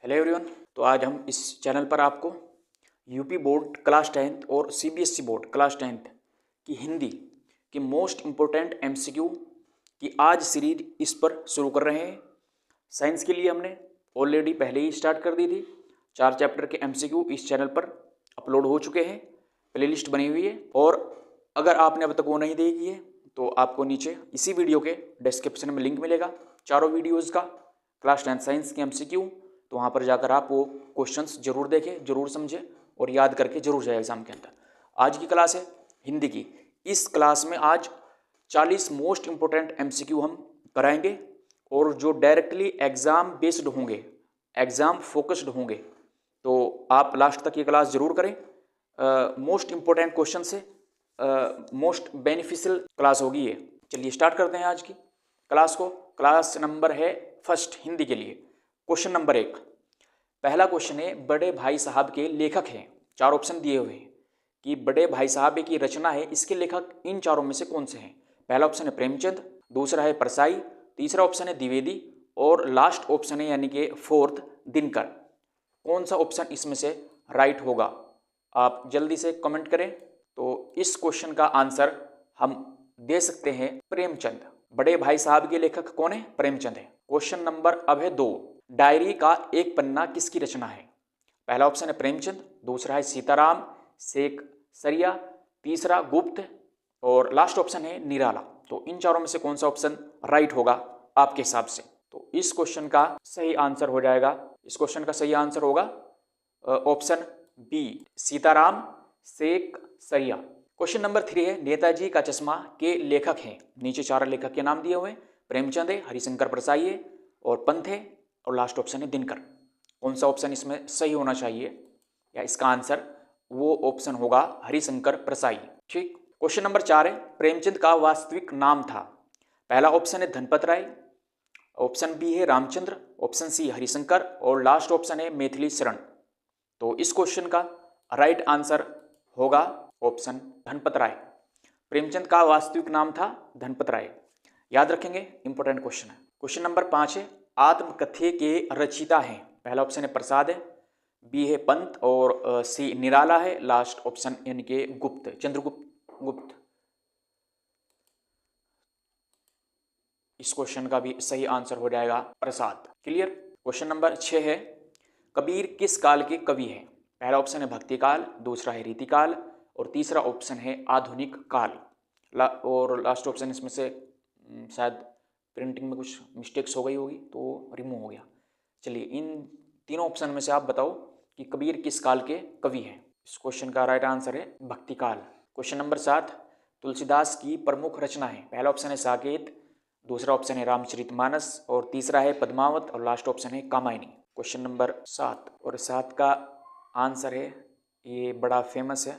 Hello everyone. तो आज हम इस चैनल पर आपको यूपी बोर्ड क्लास 10th और सीबीएसई बोर्ड क्लास 10th की हिंदी की मोस्ट इम्पोर्टेंट एमसीक्यू की आज सीरीज इस पर शुरू कर रहे हैं। साइंस के लिए हमने ऑलरेडी पहले ही स्टार्ट कर दी थी। 4 चैप्टर के एमसीक्यू इस चैनल पर अपलोड हो चुके हैं, प्लेलिस्ट बनी हुई है। और अगर आपने अब तक वो नहीं देखी है तो आपको नीचे इसी वीडियो के डिस्क्रिप्शन में लिंक मिलेगा चारों वीडियोज़ का, क्लास 10 साइंस के एमसीक्यू। तो वहाँ पर जाकर आप वो क्वेश्चंस जरूर देखें, जरूर समझें और याद करके जरूर जाए एग्जाम के अंदर। आज की क्लास है हिंदी की। इस क्लास में आज 40 मोस्ट इंपोर्टेंट एमसीक्यू हम कराएंगे और जो डायरेक्टली एग्जाम बेस्ड होंगे, एग्जाम फोकस्ड होंगे। तो आप लास्ट तक ये क्लास जरूर करें। मोस्ट इंपोर्टेंट क्वेश्चन से मोस्ट बेनिफिशियल क्लास होगी ये। चलिए स्टार्ट करते हैं आज की क्लास को। क्लास नंबर है फर्स्ट हिंदी के लिए। क्वेश्चन नंबर 1, पहला क्वेश्चन है बड़े भाई साहब के लेखक हैं। 4 ऑप्शन दिए हुए हैं कि बड़े भाई साहब की रचना है, इसके लेखक इन चारों में से कौन से हैं। पहला ऑप्शन है प्रेमचंद, दूसरा है परसाई, तीसरा ऑप्शन है द्विवेदी और लास्ट ऑप्शन है यानी कि फोर्थ दिनकर। कौन सा ऑप्शन इसमें से राइट होगा, आप जल्दी से कमेंट करें। तो इस क्वेश्चन का आंसर हम दे सकते हैं प्रेमचंद। बड़े भाई साहब के लेखक कौन है? प्रेमचंद है। क्वेश्चन नंबर अब है 2, डायरी का एक पन्ना किसकी रचना है? पहला ऑप्शन है प्रेमचंद, दूसरा है सीताराम शेख सरिया, तीसरा गुप्त और लास्ट ऑप्शन है निराला। तो इन चारों में से कौन सा ऑप्शन राइट होगा आपके हिसाब से? तो इस क्वेश्चन का सही आंसर हो जाएगा, इस क्वेश्चन का सही आंसर होगा ऑप्शन बी, सीताराम शेख सरिया। क्वेश्चन नंबर 3 है नेताजी का चश्मा के लेखक हैं। नीचे 4 लेखक के नाम दिए हुए हैं, प्रेमचंद है, हरिशंकर परसाई है और पंत है और लास्ट ऑप्शन है दिनकर। कौन सा ऑप्शन इसमें सही होना चाहिए या इसका आंसर वो ऑप्शन होगा हरिशंकर परसाई। ठीक। क्वेश्चन नंबर 4 है प्रेमचंद का वास्तविक नाम था। पहला ऑप्शन है धनपत राय, ऑप्शन बी है रामचंद्र, ऑप्शन सी हरिशंकर और लास्ट ऑप्शन है मैथिली शरण। तो इस क्वेश्चन का राइट आंसर होगा ऑप्शन धनपत राय। प्रेमचंद का वास्तविक नाम था धनपत राय। याद रखेंगे, इंपॉर्टेंट क्वेश्चन है। क्वेश्चन नंबर 5 है आत्मकथ्य के रचयिता हैं। पहला ऑप्शन है प्रसाद है, बी है पंत और सी निराला है, लास्ट ऑप्शन यानी कि गुप्त, चंद्रगुप्त। इस क्वेश्चन का भी सही आंसर हो जाएगा प्रसाद। क्लियर। क्वेश्चन नंबर 6 है कबीर किस काल के कवि हैं? पहला ऑप्शन है भक्ति काल, दूसरा है रीति काल और तीसरा ऑप्शन है आधुनिक काल। और लास्ट ऑप्शन इसमें से शायद प्रिंटिंग में कुछ मिस्टेक्स हो गई होगी तो रिमूव हो गया। चलिए इन तीनों ऑप्शन में से आप बताओ कि कबीर किस काल के कवि हैं। इस क्वेश्चन का राइट आंसर है भक्ति काल। क्वेश्चन नंबर 7 तुलसीदास की प्रमुख रचना है। पहला ऑप्शन है साकेत, दूसरा ऑप्शन है रामचरितमानस और तीसरा है पद्मावत और लास्ट ऑप्शन है कामायनी। क्वेश्चन नंबर 7 और 7 का आंसर है, ये बड़ा फेमस है,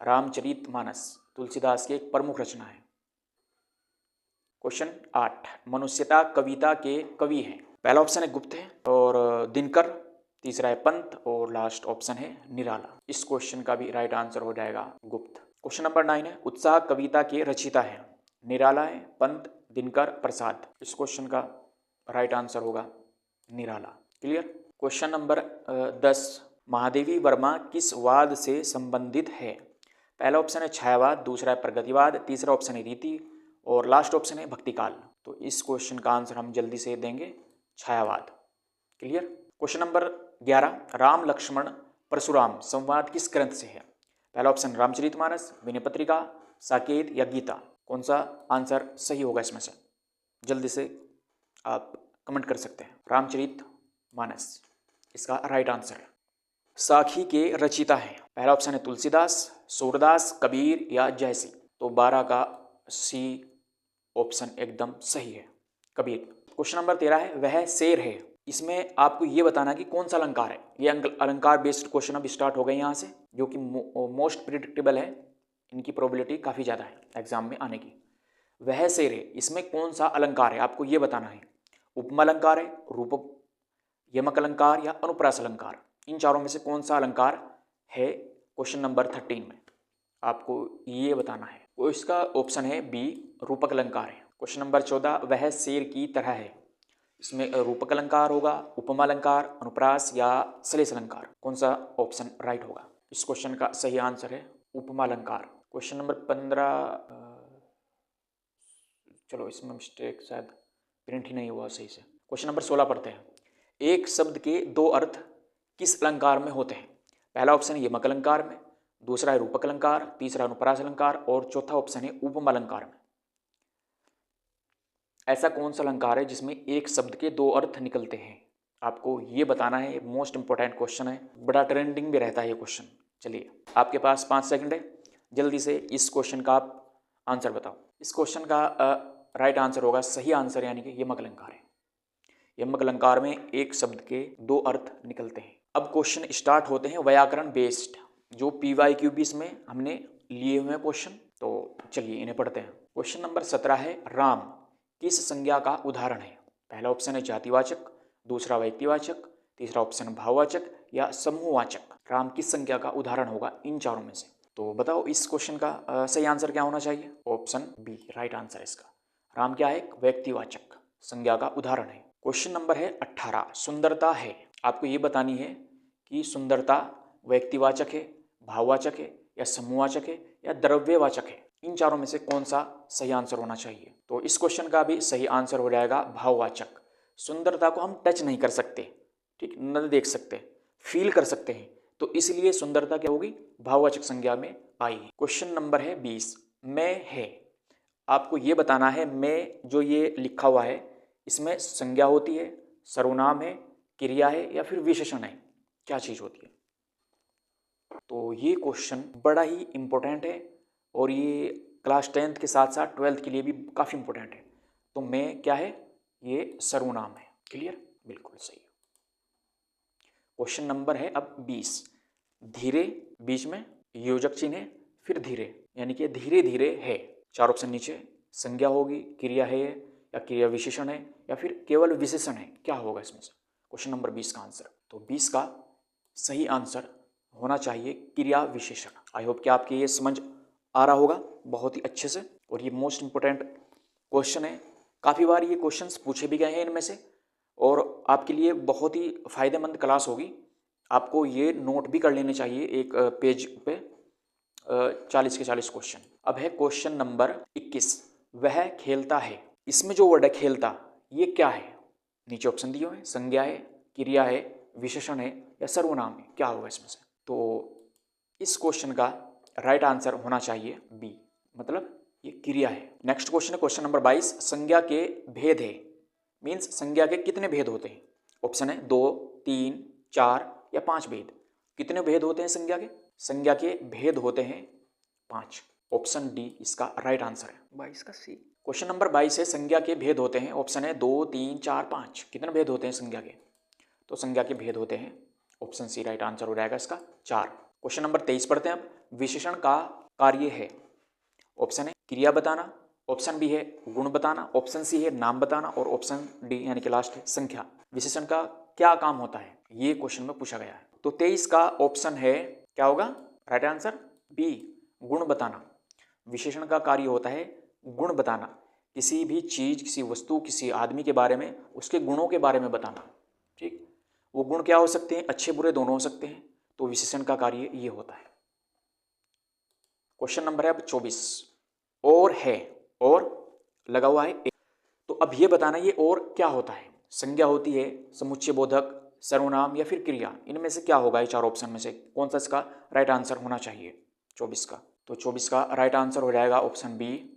रामचरितमानस तुलसीदास की एक प्रमुख रचना है। क्वेश्चन 8 मनुष्यता कविता के कवि हैं। पहला ऑप्शन है गुप्त है और दिनकर, तीसरा है पंत और लास्ट ऑप्शन है निराला। इस क्वेश्चन का भी राइट आंसर हो जाएगा गुप्त। क्वेश्चन नंबर 9 है उत्साह कविता के रचयिता है। निराला है, पंत, दिनकर, प्रसाद। इस क्वेश्चन का राइट आंसर होगा Nirala. Clear. Question number 10 Mahadevi Verma किस वाद से संबंधित है? पहला ऑप्शन है छायावाद, दूसरा है प्रगतिवाद, तीसरा ऑप्शन है रीति और लास्ट ऑप्शन है भक्तिकाल। तो इस क्वेश्चन का आंसर हम जल्दी से देंगे छायावाद। Clear. Question number 11 Ram Lakshman Parshuram संवाद किस ग्रंथ से है? पहला ऑप्शन रामचरितमानस, विनय पत्रिका, साकेत या गीता। कौन सा आंसर सही होगा इसमें से? जल्दी से आप कमेंट कर सकते हैं। रामचरितमानस इसका राइट आंसर है। साखी के रचयिता हैं। पहला ऑप्शन है तुलसीदास, सूरदास, कबीर या जयसी। तो 12 का सी ऑप्शन एकदम सही है, कबीर। क्वेश्चन नंबर 13 है वह शेर है। इसमें आपको ये बताना कि कौन सा अलंकार है। ये अलंकार बेस्ड क्वेश्चन अब स्टार्ट हो गए यहाँ से, जो कि मोस्ट प्रिडिक्टेबल है, इनकी प्रोबेबिलिटी काफ़ी ज़्यादा है एग्जाम में आने की। वह शेर है, इसमें कौन सा अलंकार है आपको ये बताना है। उपमा अलंकार है, रूप यमक अलंकार या अनुप्रास अलंकार। इन चारों में से कौन सा अलंकार है क्वेश्चन नंबर 13 में, आपको ये बताना है। तो इसका ऑप्शन है बी, रूपक अलंकार है। क्वेश्चन नंबर 14 वह शेर की तरह है। इसमें रूपक अलंकार होगा, उपमा अलंकार, अनुप्रास या श्लेष अलंकार? कौन सा ऑप्शन राइट होगा? इस क्वेश्चन का सही आंसर है उपमा अलंकार। क्वेश्चन नंबर 15, चलो इसमें मिस्टेक, शायद प्रिंट ही नहीं हुआ सही से। क्वेश्चन नंबर 16 पढ़ते हैं। एक शब्द के दो अर्थ किस अलंकार में होते हैं? पहला ऑप्शन है यमक अलंकार में, दूसरा है रूपक अलंकार, तीसरा अनुप्रास अलंकार और चौथा ऑप्शन है उपमा अलंकार में। ऐसा कौन सा अलंकार है जिसमें एक शब्द के दो अर्थ निकलते हैं? आपको ये बताना है। मोस्ट इंपॉर्टेंट क्वेश्चन है, बड़ा ट्रेंडिंग भी रहता है ये क्वेश्चन। चलिए आपके पास 5 सेकंड है, जल्दी से इस क्वेश्चन का आप आंसर बताओ। इस क्वेश्चन का राइट आंसर होगा, सही आंसर यानी कि यमक अलंकार है। यमक अलंकार में एक शब्द के दो अर्थ निकलते हैं। अब क्वेश्चन स्टार्ट होते हैं व्याकरण बेस्ड, जो PYQ में हमने लिए हुए हैं क्वेश्चन। तो चलिए इन्हें पढ़ते हैं। क्वेश्चन नंबर 17 है, राम किस संज्ञा का उदाहरण है? पहला ऑप्शन है जातिवाचक, दूसरा व्यक्तिवाचक, तीसरा ऑप्शन भाववाचक या समूहवाचक। राम किस संज्ञा का उदाहरण होगा इन चारों में से? तो बताओ इस क्वेश्चन का सही आंसर क्या होना चाहिए? ऑप्शन बी राइट आंसर है इसका। राम क्या है? व्यक्तिवाचक संज्ञा का उदाहरण है। क्वेश्चन नंबर है 18, सुंदरता है। आपको ये बतानी है कि सुंदरता व्यक्तिवाचक है, भाववाचक है या समूहवाचक है या द्रव्यवाचक है। इन चारों में से कौन सा सही आंसर होना चाहिए? तो इस क्वेश्चन का भी सही आंसर हो जाएगा भाववाचक। सुंदरता को हम टच नहीं कर सकते, ठीक, न देख सकते, फील कर सकते हैं, तो इसलिए सुंदरता क्या होगी? भाववाचक संज्ञा में आई। क्वेश्चन नंबर है 20, मैं है। आपको ये बताना है मैं जो ये लिखा हुआ है इसमें संज्ञा होती है, सर्वनाम है, क्रिया है या फिर विशेषण है? क्या चीज होती है? तो ये क्वेश्चन बड़ा ही इंपॉर्टेंट है और ये क्लास 10th के साथ साथ 12th के लिए भी काफ़ी इंपॉर्टेंट है। तो मैं क्या है? ये सर्वनाम है। क्लियर? बिल्कुल सही। क्वेश्चन नंबर है अब 20, धीरे, बीच में योजक चिन्ह है, फिर धीरे यानी कि धीरे धीरे है। 4 ऑप्शन नीचे, संज्ञा होगी, क्रिया है या क्रिया विशेषण है या फिर केवल विशेषण है? क्या होगा इसमें से? क्वेश्चन नंबर 20 का आंसर। तो 20 का सही आंसर होना चाहिए क्रिया विशेषण। आई होप कि आपके ये समझ आ रहा होगा बहुत ही अच्छे से। और ये मोस्ट इंपोर्टेंट क्वेश्चन है, काफ़ी बार ये क्वेश्चंस पूछे भी गए हैं इनमें से, और आपके लिए बहुत ही फायदेमंद क्लास होगी। आपको ये नोट भी कर लेने चाहिए एक पेज पे 40 के 40 क्वेश्चन। अब है क्वेश्चन नंबर 21, वह खेलता है। इसमें जो वर्ड है खेलता, ये क्या है? नीचे ऑप्शन दिए हुए हैं, संज्ञा है, क्रिया है, विशेषण है या सर्वनाम है? क्या होगा इसमें से? तो इस क्वेश्चन का राइट आंसर होना चाहिए बी, मतलब ये क्रिया है। नेक्स्ट क्वेश्चन है क्वेश्चन नंबर 22, संज्ञा के भेद है। मीन्स संज्ञा के कितने भेद होते हैं? ऑप्शन है 2, 3, 4 या 5 भेद। कितने भेद होते हैं संज्ञा के? संज्ञा के भेद होते हैं 5। ऑप्शन डी इसका राइट आंसर है। 22 का सी। क्वेश्चन नंबर 22 है, संज्ञा के भेद होते हैं। ऑप्शन है 2, 3, 4, 5। कितने भेद होते हैं संज्ञा के? तो संज्ञा के भेद होते हैं, ऑप्शन सी राइट आंसर हो जाएगा इसका 4। क्वेश्चन नंबर 23 पढ़ते हैं अब, विशेषण का कार्य है। ऑप्शन है क्रिया बताना, ऑप्शन बी है गुण बताना, ऑप्शन सी है नाम बताना और ऑप्शन डी यानी कि लास्ट है संख्या। विशेषण का क्या काम होता है? ये क्वेश्चन में पूछा गया है। तो 23 का ऑप्शन है, क्या होगा राइट आंसर? बी, गुण बताना। विशेषण का कार्य होता है गुण बताना, किसी भी चीज, किसी वस्तु, किसी आदमी के बारे में, उसके गुणों के बारे में बताना। ठीक, वो गुण क्या हो सकते हैं? अच्छे बुरे दोनों हो सकते हैं। तो विशेषण का कार्य ये होता है। क्वेश्चन नंबर है अब 24, और है, और लगा हुआ है। तो अब ये बताना ये और क्या होता है? संज्ञा होती है, समुच्चय बोधक, सर्वनाम या फिर क्रिया? इनमें से क्या होगा? ये 4 ऑप्शन में से कौन सा इसका राइट आंसर होना चाहिए 24 का? तो 24 का राइट आंसर हो जाएगा ऑप्शन बी,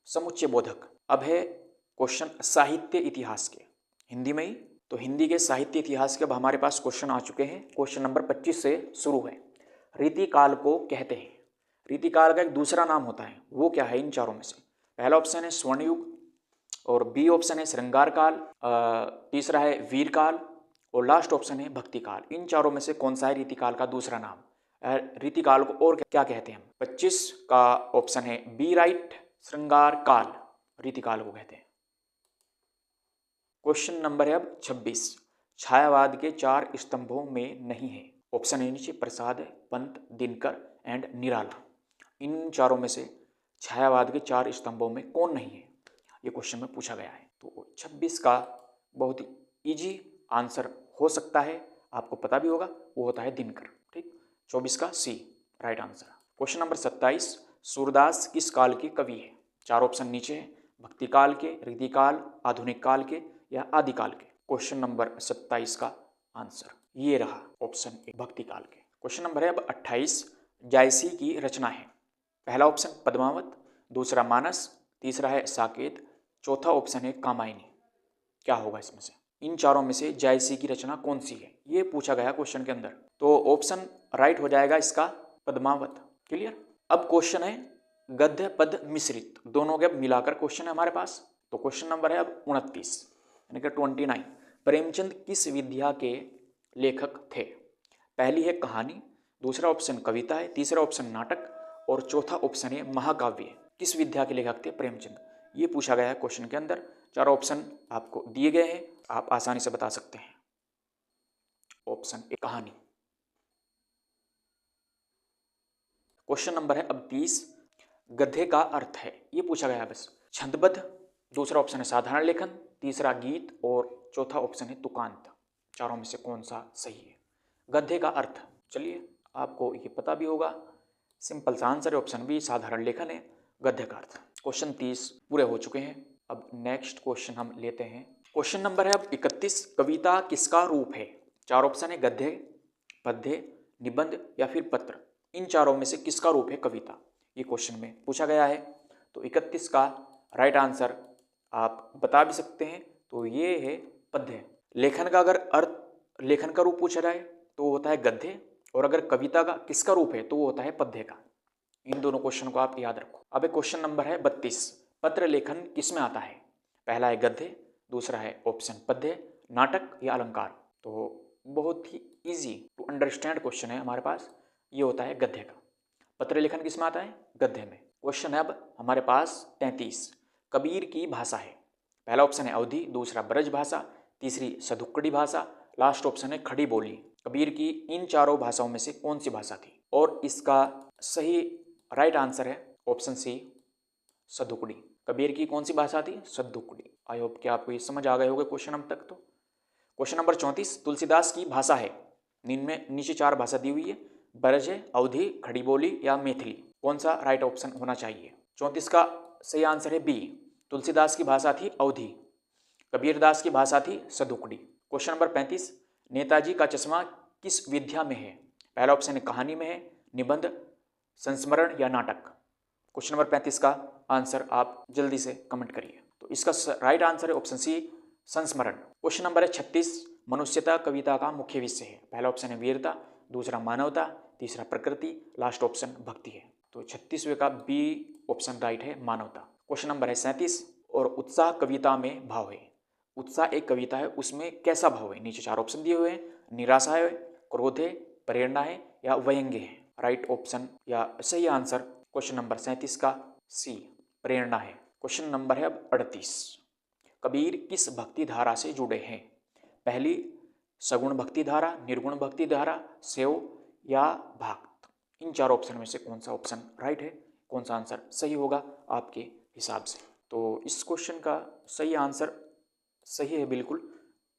समुच्चय बोधक। अब है क्वेश्चन साहित्य इतिहास के, हिंदी में ही। तो हिंदी के साहित्य इतिहास के अब हमारे पास क्वेश्चन आ चुके हैं। क्वेश्चन नंबर 25 से शुरू है। रीतिकाल को कहते हैं। रीतिकाल का एक दूसरा नाम होता है, वो क्या है इन चारों में से? पहला ऑप्शन है स्वर्ण युग, और बी ऑप्शन है श्रृंगार काल, तीसरा है वीर काल और लास्ट ऑप्शन है भक्ति काल। इन चारों में से कौन सा है रीतिकाल का दूसरा नाम? रीतिकाल को और क्या कहते हैं? 25 का ऑप्शन है बी राइट, श्रृंगार काल रीतिकाल को कहते हैं। क्वेश्चन नंबर है अब 26, छायावाद के 4 स्तंभों में नहीं है। ऑप्शन है नीचे प्रसाद, पंत, दिनकर एंड निराला। इन चारों में से छायावाद के 4 स्तंभों में कौन नहीं है? ये क्वेश्चन में पूछा गया है। तो 26 का बहुत ही ईजी आंसर हो सकता है, आपको पता भी होगा, वो होता है दिनकर। ठीक, 24 का C right answer. Question number 27, Surdas किस काल के कवि है? 4 ऑप्शन नीचे है, भक्ति काल के, रीति काल, आधुनिक काल के या आदिकाल के। क्वेश्चन नंबर 27 का आंसर ये रहा ऑप्शन ए, भक्ति काल के। क्वेश्चन नंबर है अब 28, जायसी की रचना है। पहला ऑप्शन पद्मावत, दूसरा मानस, तीसरा है साकेत, चौथा ऑप्शन है कामायनी। क्या होगा इसमें से? इन चारों में से जायसी की रचना कौन सी है, ये पूछा गया क्वेश्चन के अंदर। तो ऑप्शन राइट हो जाएगा इसका पद्मावत। क्लियर। अब क्वेश्चन है गद्य पद मिश्रित, दोनों के मिलाकर क्वेश्चन है हमारे पास। तो क्वेश्चन नंबर है अब 29 यानी कि 29, प्रेमचंद किस विद्या के लेखक थे? पहली है कहानी, दूसरा ऑप्शन कविता है, तीसरा ऑप्शन नाटक और चौथा ऑप्शन है महाकाव्य। किस विद्या के लेखक थे प्रेमचंद, ये पूछा गया है क्वेश्चन के अंदर। चार ऑप्शन आपको दिए गए हैं, आप आसानी से बता सकते हैं। ऑप्शन ए कहानी। क्वेश्चन नंबर है अब 30, गद्य का अर्थ है, ये पूछा गया है बस। छंदबद्ध, दूसरा ऑप्शन है साधारण लेखन, तीसरा गीत और चौथा ऑप्शन है तुकांत। चारों में से कौन सा सही है? गद्य का अर्थ, चलिए आपको ये पता भी होगा, सिंपल सा आंसर है ऑप्शन बी, साधारण लेखन है गद्य का अर्थ। क्वेश्चन 30 पूरे हो चुके हैं। अब नेक्स्ट क्वेश्चन हम लेते हैं। क्वेश्चन नंबर है अब 31, कविता किसका रूप है? चार ऑप्शन है गद्य, पद्य, निबंध या फिर पत्र। इन चारों में से किसका रूप है कविता, ये क्वेश्चन में पूछा गया है। तो 31 का राइट आंसर आप बता भी सकते हैं, तो ये है पद्य। लेखन का अगर अर्थ, लेखन का रूप पूछा जाए तो वो होता है गद्य, और अगर कविता का किसका रूप है तो वो होता है पद्य का। इन दोनों क्वेश्चन को आप याद रखो। अब एक क्वेश्चन नंबर है 32, पत्र लेखन किसमें आता है? पहला है गद्य, दूसरा है ऑप्शन पद्य, नाटक या अलंकार। तो बहुत ही इजी टू अंडरस्टैंड क्वेश्चन है हमारे पास, ये होता है गद्य का। पत्र लेखन किसमें आता है? गद्य में। क्वेश्चन है अब हमारे पास 33, कबीर की भाषा है। पहला ऑप्शन है अवधी, दूसरा ब्रज भाषा, तीसरी सदुक्कड़ी भाषा, लास्ट ऑप्शन है खड़ी बोली। कबीर की इन चारों भाषाओं में से कौन सी भाषा थी? और इसका सही राइट आंसर है ऑप्शन सी, सदुक्कड़ी। कबीर की कौन सी भाषा थी? सदुक्कड़ी। आई होप कि आपको ये समझ आ गए होंगे क्वेश्चन अब तक। तो क्वेश्चन नंबर 34, तुलसीदास की भाषा है। इनमें नीचे चार भाषा दी हुई है, ब्रज है, अवधी, खड़ी बोली या मैथिली। कौन सा राइट ऑप्शन होना चाहिए? 34 का सही आंसर है बी, तुलसीदास की भाषा थी अवधी, कबीरदास की भाषा थी सदुक्कड़ी। क्वेश्चन नंबर 35, नेताजी का चश्मा किस विद्या में है? पहला ऑप्शन है कहानी में है, निबंध, संस्मरण या नाटक। क्वेश्चन नंबर 35 का आंसर आप जल्दी से कमेंट करिए। तो इसका राइट आंसर है ऑप्शन सी, संस्मरण। क्वेश्चन नंबर है 36, मनुष्यता कविता का मुख्य विषय है। पहला ऑप्शन है वीरता, दूसरा मानवता, तीसरा प्रकृति, लास्ट ऑप्शन भक्ति है। तो 36वें का बी ऑप्शन राइट है, मानवता। क्वेश्चन नंबर है 37, और उत्साह कविता में भाव है। उत्साह एक कविता है, उसमें कैसा भाव है? नीचे चार ऑप्शन दिए हुए हैं, निराशा है, क्रोध है, प्रेरणा है या व्यंग्य है। राइट ऑप्शन या सही आंसर क्वेश्चन नंबर 37 का सी, प्रेरणा है। क्वेश्चन नंबर है अब 38, कबीर किस भक्ति धारा से जुड़े हैं? पहली सगुण भक्ति धारा, निर्गुण भक्ति धारा, सेव या भक्त। इन चार ऑप्शन में से कौन सा ऑप्शन राइट है, कौन सा आंसर सही होगा आपके हिसाब से? तो इस क्वेश्चन का सही आंसर सही है बिल्कुल,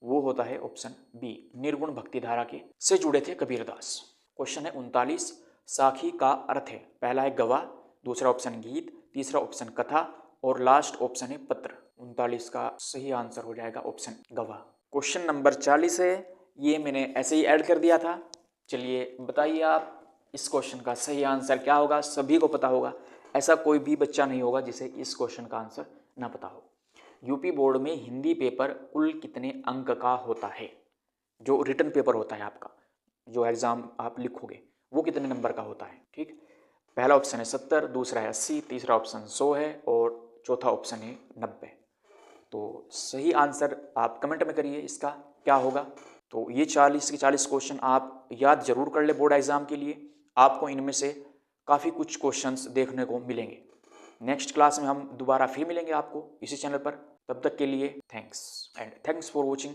वो होता है ऑप्शन बी, निर्गुण भक्ति धारा के से जुड़े थे कबीरदास। क्वेश्चन है 39, साखी का अर्थ है। पहला है गवाह, दूसरा ऑप्शन गीत, तीसरा ऑप्शन कथा और लास्ट ऑप्शन है पत्र। 39 का सही आंसर हो जाएगा ऑप्शन गवाह। क्वेश्चन नंबर 40 है, ये मैंने ऐसे ही ऐड कर दिया था। चलिए बताइए आप इस क्वेश्चन का सही आंसर क्या होगा? सभी को पता होगा, ऐसा कोई भी बच्चा नहीं होगा जिसे इस क्वेश्चन का आंसर ना पता हो। यूपी बोर्ड में हिंदी पेपर कुल कितने अंक का होता है? जो रिटन पेपर होता है आपका, जो एग्ज़ाम आप लिखोगे, वो कितने नंबर का होता है? ठीक, पहला ऑप्शन है 70, दूसरा है 80, तीसरा ऑप्शन 100 है और चौथा ऑप्शन है 90। तो सही आंसर आप कमेंट में करिए इसका क्या होगा। तो ये 40 के 40 क्वेश्चन आप याद जरूर कर ले बोर्ड एग्जाम के लिए, आपको इनमें से काफ़ी कुछ क्वेश्चंस देखने को मिलेंगे। नेक्स्ट क्लास में हम दोबारा फिर मिलेंगे आपको इसी चैनल पर। तब तक के लिए thanks and thanks for watching.